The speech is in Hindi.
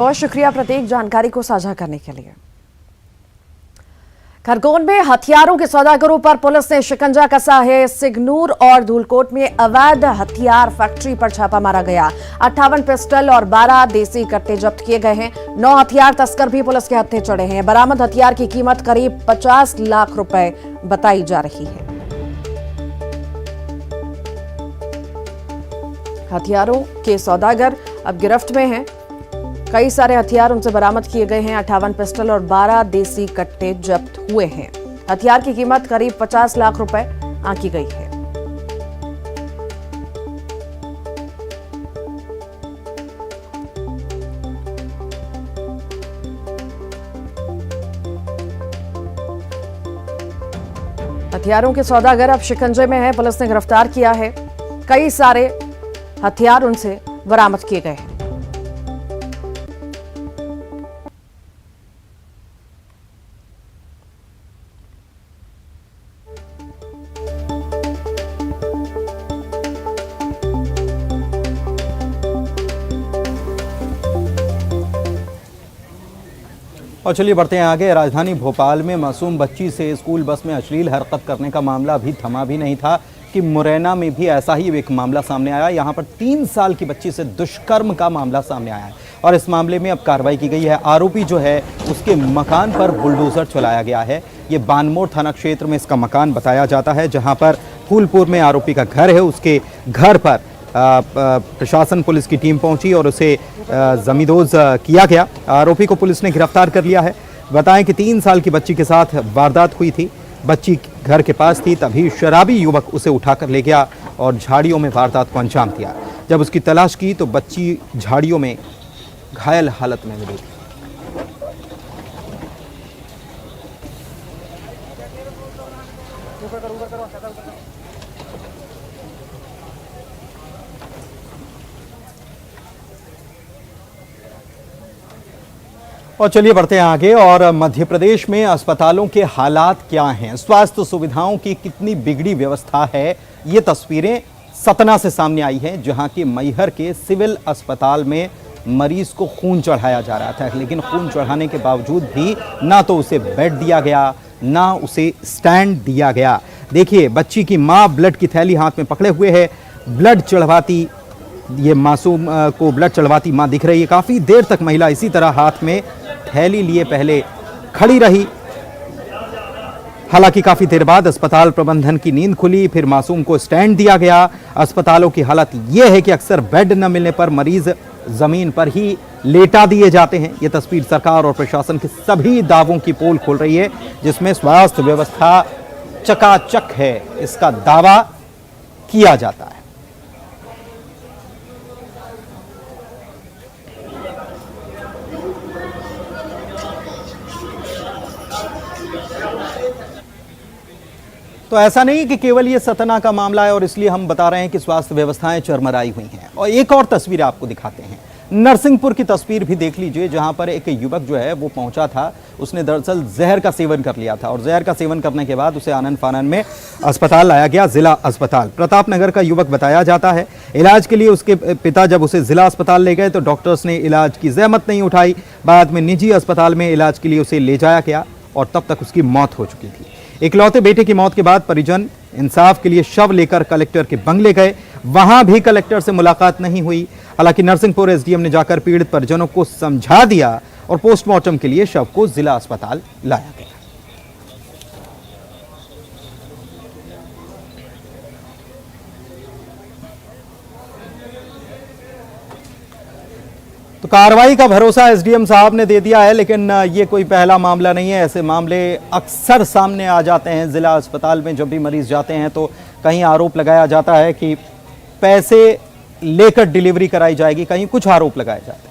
बहुत शुक्रिया प्रत्येक जानकारी को साझा करने के लिए। खरगोन में हथियारों के सौदागरों पर पुलिस ने शिकंजा कसा है। सिगनूर और धूलकोट में अवैध हथियार फैक्ट्री पर छापा मारा गया। 58 पिस्टल और 12 देसी कट्टे जब्त किए गए हैं। 9 हथियार तस्कर भी पुलिस के हत्थे चढ़े हैं। बरामद हथियार की कीमत करीब 50 लाख रुपए बताई जा रही है। हथियारों के सौदागर अब गिरफ्त में हैं। कई सारे हथियार उनसे बरामद किए गए हैं। 58 पिस्टल और 12 देसी कट्टे जब्त हुए हैं। हथियार की कीमत करीब 50 लाख रुपए आंकी गई है। हथियारों के सौदागर अब शिकंजे में है। पुलिस ने गिरफ्तार किया है। कई सारे हथियार उनसे बरामद किए गए हैं। और चलिए बढ़ते हैं आगे। राजधानी भोपाल में मासूम बच्ची से स्कूल बस में अश्लील हरकत करने का मामला अभी थमा भी नहीं था कि मुरैना में भी ऐसा ही एक मामला सामने आया। यहाँ पर 3 साल की बच्ची से दुष्कर्म का मामला सामने आया है और इस मामले में अब कार्रवाई की गई है। आरोपी जो है उसके मकान पर बुलडोजर चलाया गया है। ये बानमोड़ थाना क्षेत्र में इसका मकान बताया जाता है, जहाँ पर फूलपुर में आरोपी का घर है। उसके घर पर प्रशासन पुलिस की टीम पहुंची और उसे जमींदोज किया गया। आरोपी को पुलिस ने गिरफ्तार कर लिया है। बताएं कि 3 साल की बच्ची के साथ वारदात हुई थी। बच्ची घर के पास थी, तभी शराबी युवक उसे उठाकर ले गया और झाड़ियों में वारदात को अंजाम दिया। जब उसकी तलाश की तो बच्ची झाड़ियों में घायल हालत में मिली। और चलिए बढ़ते हैं आगे। और मध्य प्रदेश में अस्पतालों के हालात क्या हैं, स्वास्थ्य सुविधाओं की कितनी बिगड़ी व्यवस्था है, ये तस्वीरें सतना से सामने आई हैं, जहां की मैहर के सिविल अस्पताल में मरीज को खून चढ़ाया जा रहा था, लेकिन खून चढ़ाने के बावजूद भी ना तो उसे बेड दिया गया, ना उसे स्टैंड दिया गया। देखिए, बच्ची की माँ ब्लड की थैली हाथ में पकड़े हुए है। ब्लड चढ़वाती, ये मासूम को ब्लड चढ़वाती माँ दिख रही है। काफ़ी देर तक महिला इसी तरह हाथ में थैली लिए पहले खड़ी रही। हालांकि काफी देर बाद अस्पताल प्रबंधन की नींद खुली, फिर मासूम को स्टैंड दिया गया। अस्पतालों की हालत यह है कि अक्सर बेड न मिलने पर मरीज जमीन पर ही लेटा दिए जाते हैं। यह तस्वीर सरकार और प्रशासन के सभी दावों की पोल खोल रही है, जिसमें स्वास्थ्य व्यवस्था चकाचक है, इसका दावा किया जाता है। तो ऐसा नहीं कि केवल ये सतना का मामला है और इसलिए हम बता रहे हैं कि स्वास्थ्य व्यवस्थाएं चरमराई हुई हैं। और एक और तस्वीर आपको दिखाते हैं, नरसिंहपुर की तस्वीर भी देख लीजिए, जहां पर एक युवक जो है वो पहुंचा था। उसने दरअसल जहर का सेवन कर लिया था और जहर का सेवन करने के बाद उसे आनन फानन में अस्पताल लाया गया, जिला अस्पताल। प्रतापनगर का युवक बताया जाता है। इलाज के लिए उसके पिता जब उसे जिला अस्पताल ले गए तो डॉक्टर्स ने इलाज की जहमत नहीं उठाई। बाद में निजी अस्पताल में इलाज के लिए उसे ले जाया गया और तब तक उसकी मौत हो चुकी थी। इकलौते बेटे की मौत के बाद परिजन इंसाफ के लिए शव लेकर कलेक्टर के बंगले गए। वहां भी कलेक्टर से मुलाकात नहीं हुई। हालांकि नरसिंहपुर एसडीएम ने जाकर पीड़ित परिजनों को समझा दिया और पोस्टमार्टम के लिए शव को जिला अस्पताल लाया गया। तो कार्रवाई का भरोसा एसडीएम साहब ने दे दिया है, लेकिन ये कोई पहला मामला नहीं है। ऐसे मामले अक्सर सामने आ जाते हैं। जिला अस्पताल में जब भी मरीज जाते हैं तो कहीं आरोप लगाया जाता है कि पैसे लेकर डिलीवरी कराई जाएगी, कहीं कुछ आरोप लगाए जाते हैं।